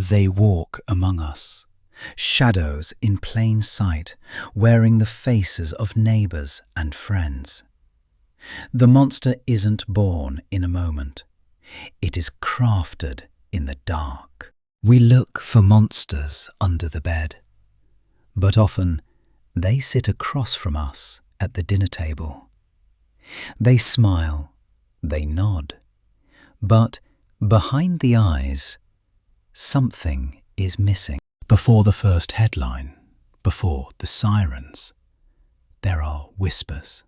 They walk among us, shadows in plain sight, wearing the faces of neighbours and friends. The monster isn't born in a moment. It is crafted in the dark. We look for monsters under the bed, but often they sit across from us at the dinner table. They smile, they nod, but behind the eyes, something is missing. Before the first headline, before the sirens, there are whispers.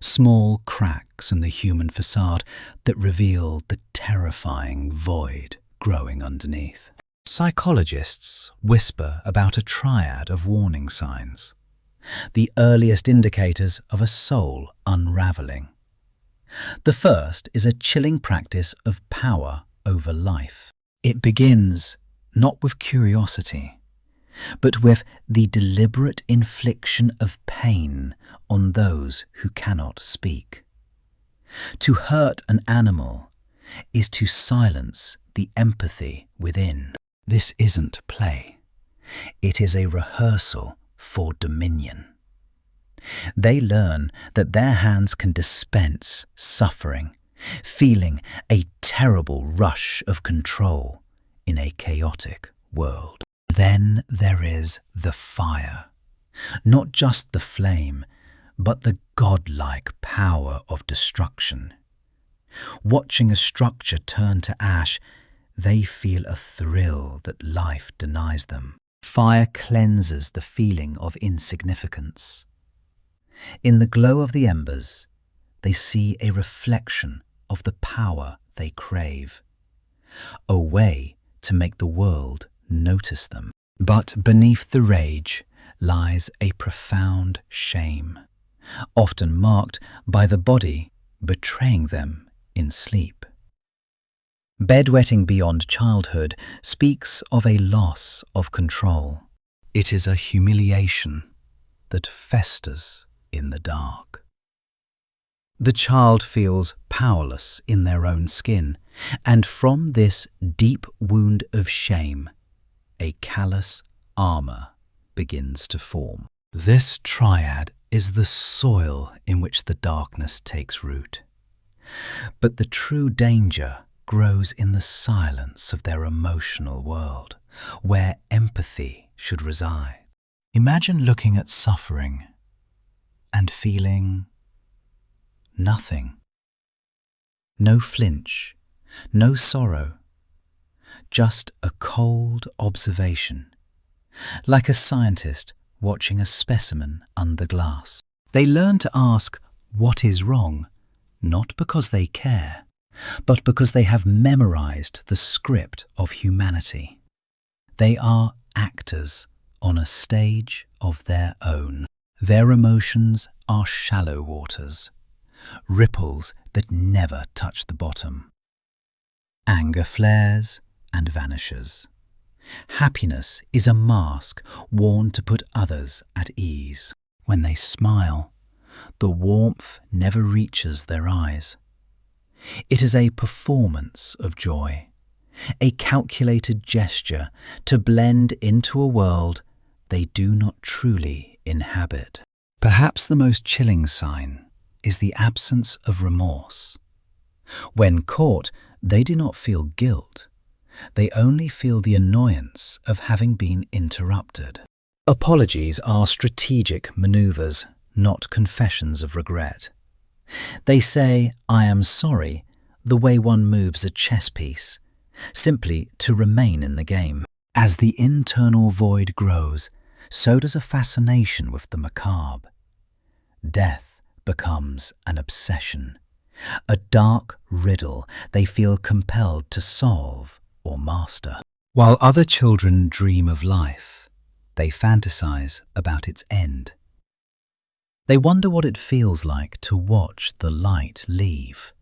Small cracks in the human facade that reveal the terrifying void growing underneath. Psychologists whisper about a triad of warning signs, the earliest indicators of a soul unraveling. The first is a chilling practice of power over life. It begins not with curiosity, but with the deliberate infliction of pain on those who cannot speak. To hurt an animal is to silence the empathy within. This isn't play. It is a rehearsal for dominion. They learn that their hands can dispense suffering, feeling a terrible rush of control in a chaotic world. Then there is the fire, not just the flame, but the godlike power of destruction. Watching a structure turn to ash, they feel a thrill that life denies them. Fire cleanses the feeling of insignificance. In the glow of the embers, they see a reflection of the power they crave, a way to make the world notice them. But beneath the rage lies a profound shame, often marked by the body betraying them in sleep. Bedwetting beyond childhood speaks of a loss of control. It is a humiliation that festers in the dark. The child feels powerless in their own skin, and from this deep wound of shame, a callous armour begins to form. This triad is the soil in which the darkness takes root. But the true danger grows in the silence of their emotional world, where empathy should reside. Imagine looking at suffering and feeling nothing. No flinch, no sorrow, just a cold observation, like a scientist watching a specimen under glass. They learn to ask what is wrong, not because they care, but because they have memorized the script of humanity. They are actors on a stage of their own. Their emotions are shallow waters, ripples that never touch the bottom. Anger flares and vanishes. Happiness is a mask worn to put others at ease. When they smile, the warmth never reaches their eyes. It is a performance of joy, a calculated gesture to blend into a world they do not truly inhabit. Perhaps the most chilling sign is the absence of remorse. When caught, they do not feel guilt. They only feel the annoyance of having been interrupted. Apologies are strategic maneuvers, not confessions of regret. They say, "I am sorry," the way one moves a chess piece, simply to remain in the game. As the internal void grows, so does a fascination with the macabre. Death becomes an obsession, a dark riddle they feel compelled to solve or master. While other children dream of life, they fantasize about its end. They wonder what it feels like to watch the light leave,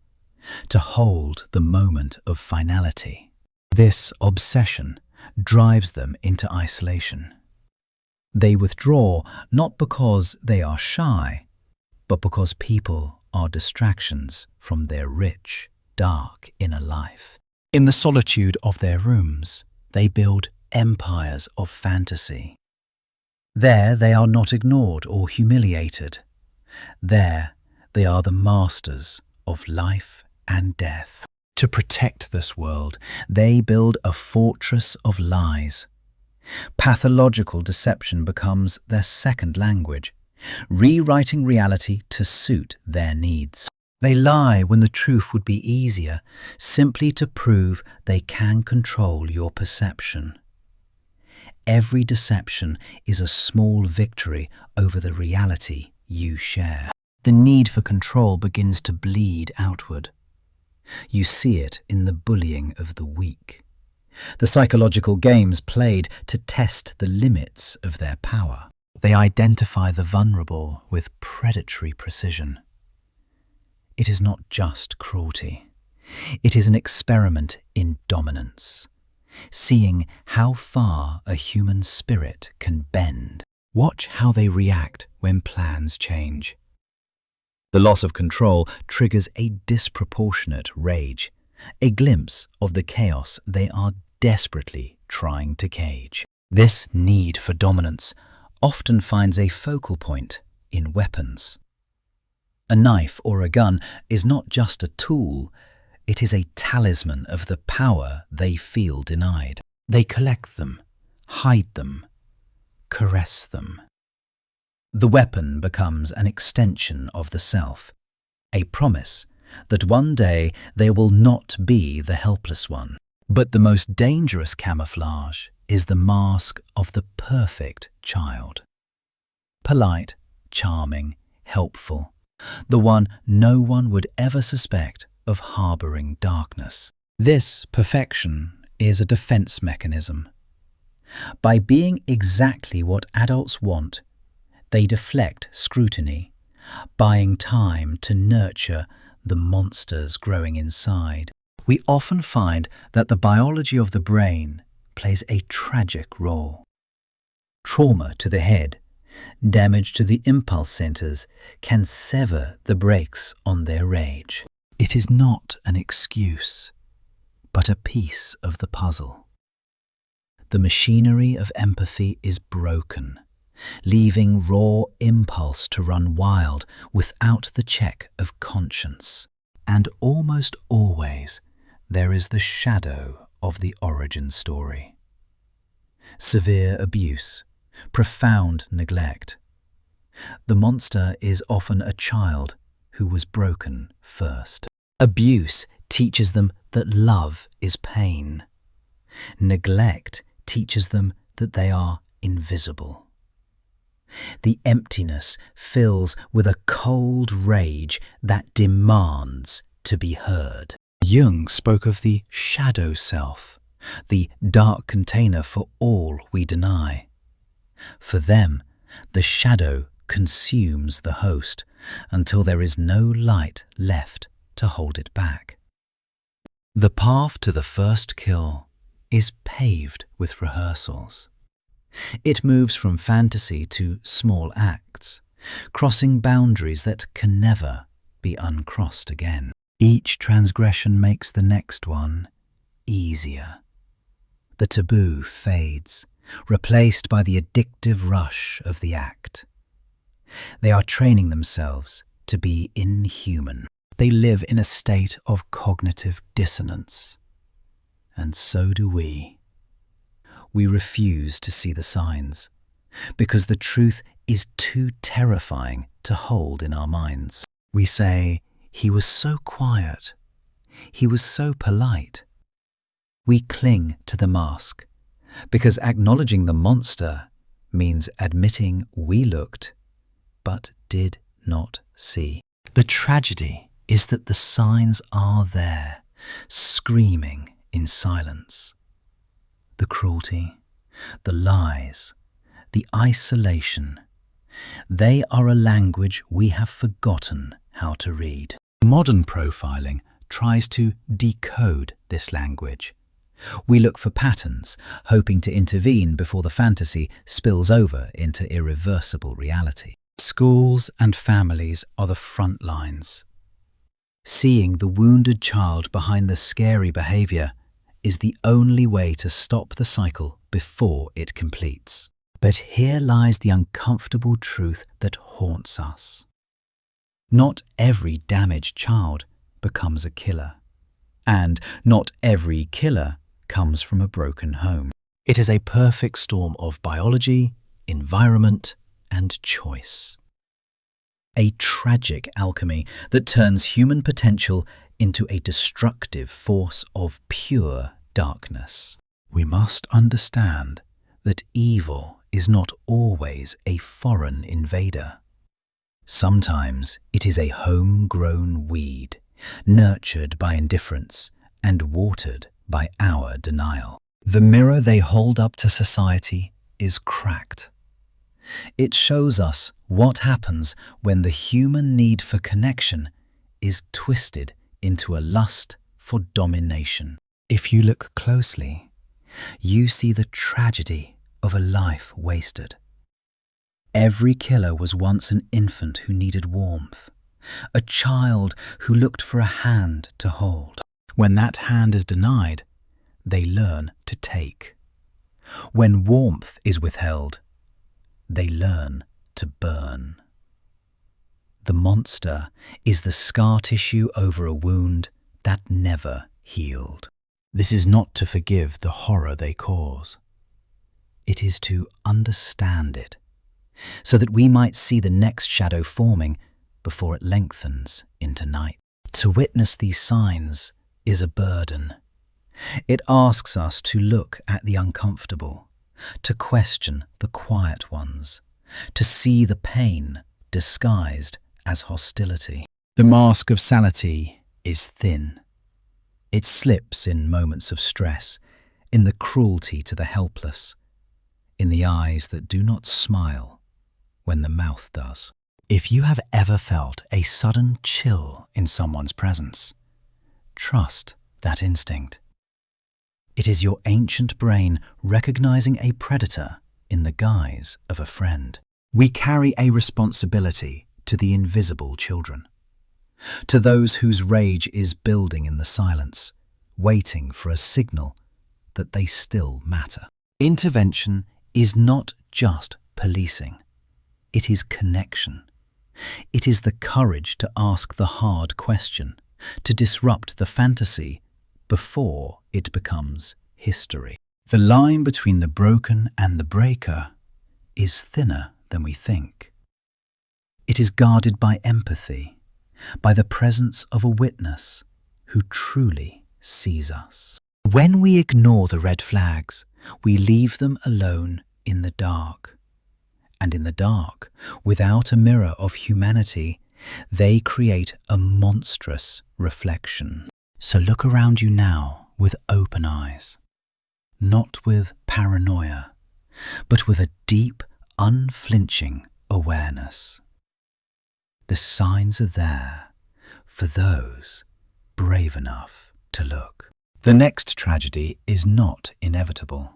to hold the moment of finality. This obsession drives them into isolation. They withdraw not because they are shy, but because people are distractions from their rich, dark inner life. In the solitude of their rooms, they build empires of fantasy. There they are not ignored or humiliated. There they are the masters of life and death. To protect this world, they build a fortress of lies. Pathological deception becomes their second language, rewriting reality to suit their needs. They lie when the truth would be easier, simply to prove they can control your perception. Every deception is a small victory over the reality you share. The need for control begins to bleed outward. You see it in the bullying of the weak, the psychological games played to test the limits of their power. They identify the vulnerable with predatory precision. It is not just cruelty. It is an experiment in dominance, seeing how far a human spirit can bend. Watch how they react when plans change. The loss of control triggers a disproportionate rage, a glimpse of the chaos they are desperately trying to cage. This need for dominance often finds a focal point in weapons. A knife or a gun is not just a tool, it is a talisman of the power they feel denied. They collect them, hide them, caress them. The weapon becomes an extension of the self, a promise that one day they will not be the helpless one. But the most dangerous camouflage is the mask of the perfect child. Polite, charming, helpful, the one no one would ever suspect of harboring darkness. This perfection is a defense mechanism. By being exactly what adults want, they deflect scrutiny, buying time to nurture the monsters growing inside. We often find that the biology of the brain plays a tragic role. Trauma to the head, damage to the impulse centers can sever the brakes on their rage. It is not an excuse, but a piece of the puzzle. The machinery of empathy is broken, leaving raw impulse to run wild without the check of conscience. And almost always, there is the shadow of the origin story. Severe abuse, profound neglect. The monster is often a child who was broken first. Abuse teaches them that love is pain. Neglect teaches them that they are invisible. The emptiness fills with a cold rage that demands to be heard. Jung spoke of the shadow self, the dark container for all we deny. For them, the shadow consumes the host until there is no light left to hold it back. The path to the first kill is paved with rehearsals. It moves from fantasy to small acts, crossing boundaries that can never be uncrossed again. Each transgression makes the next one easier. The taboo fades, replaced by the addictive rush of the act. They are training themselves to be inhuman. They live in a state of cognitive dissonance. And so do we. We refuse to see the signs, because the truth is too terrifying to hold in our minds. We say, "He was so quiet. He was so polite." We cling to the mask, because acknowledging the monster means admitting we looked, but did not see. The tragedy is that the signs are there, screaming in silence. The cruelty, the lies, the isolation, they are a language we have forgotten how to read. Modern profiling tries to decode this language. We look for patterns, hoping to intervene before the fantasy spills over into irreversible reality. Schools and families are the front lines. Seeing the wounded child behind the scary behavior is the only way to stop the cycle before it completes. But here lies the uncomfortable truth that haunts us. Not every damaged child becomes a killer, and not every killer comes from a broken home. It is a perfect storm of biology, environment, and choice. A tragic alchemy that turns human potential into a destructive force of pure darkness. We must understand that evil is not always a foreign invader. Sometimes it is a homegrown weed, nurtured by indifference and watered by our denial. The mirror they hold up to society is cracked. It shows us what happens when the human need for connection is twisted into a lust for domination. If you look closely, you see the tragedy of a life wasted. Every killer was once an infant who needed warmth, a child who looked for a hand to hold. When that hand is denied, they learn to take. When warmth is withheld, they learn to burn. The monster is the scar tissue over a wound that never healed. This is not to forgive the horror they cause. It is to understand it, so that we might see the next shadow forming before it lengthens into night. To witness these signs is a burden. It asks us to look at the uncomfortable, to question the quiet ones, to see the pain disguised as hostility. The mask of sanity is thin. It slips in moments of stress, in the cruelty to the helpless, in the eyes that do not smile when the mouth does. If you have ever felt a sudden chill in someone's presence, trust that instinct. It is your ancient brain recognizing a predator in the guise of a friend. We carry a responsibility to the invisible children, to those whose rage is building in the silence, waiting for a signal that they still matter. Intervention is not just policing. It is connection. It is the courage to ask the hard question, to disrupt the fantasy before it becomes history. The line between the broken and the breaker is thinner than we think. It is guarded by empathy, by the presence of a witness who truly sees us. When we ignore the red flags, we leave them alone in the dark. And in the dark, without a mirror of humanity, they create a monstrous reflection. So look around you now with open eyes, not with paranoia, but with a deep, unflinching awareness. The signs are there for those brave enough to look. The next tragedy is not inevitable.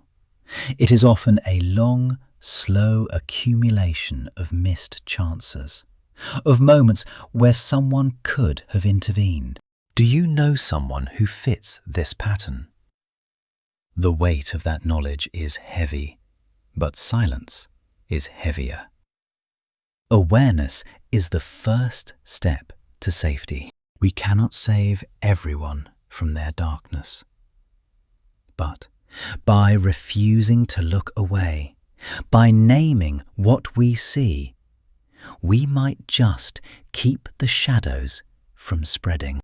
It is often a long, slow accumulation of missed chances, of moments where someone could have intervened. Do you know someone who fits this pattern? The weight of that knowledge is heavy, but silence is heavier. Awareness is the first step to safety. We cannot save everyone from their darkness. But by refusing to look away, by naming what we see, we might just keep the shadows from spreading.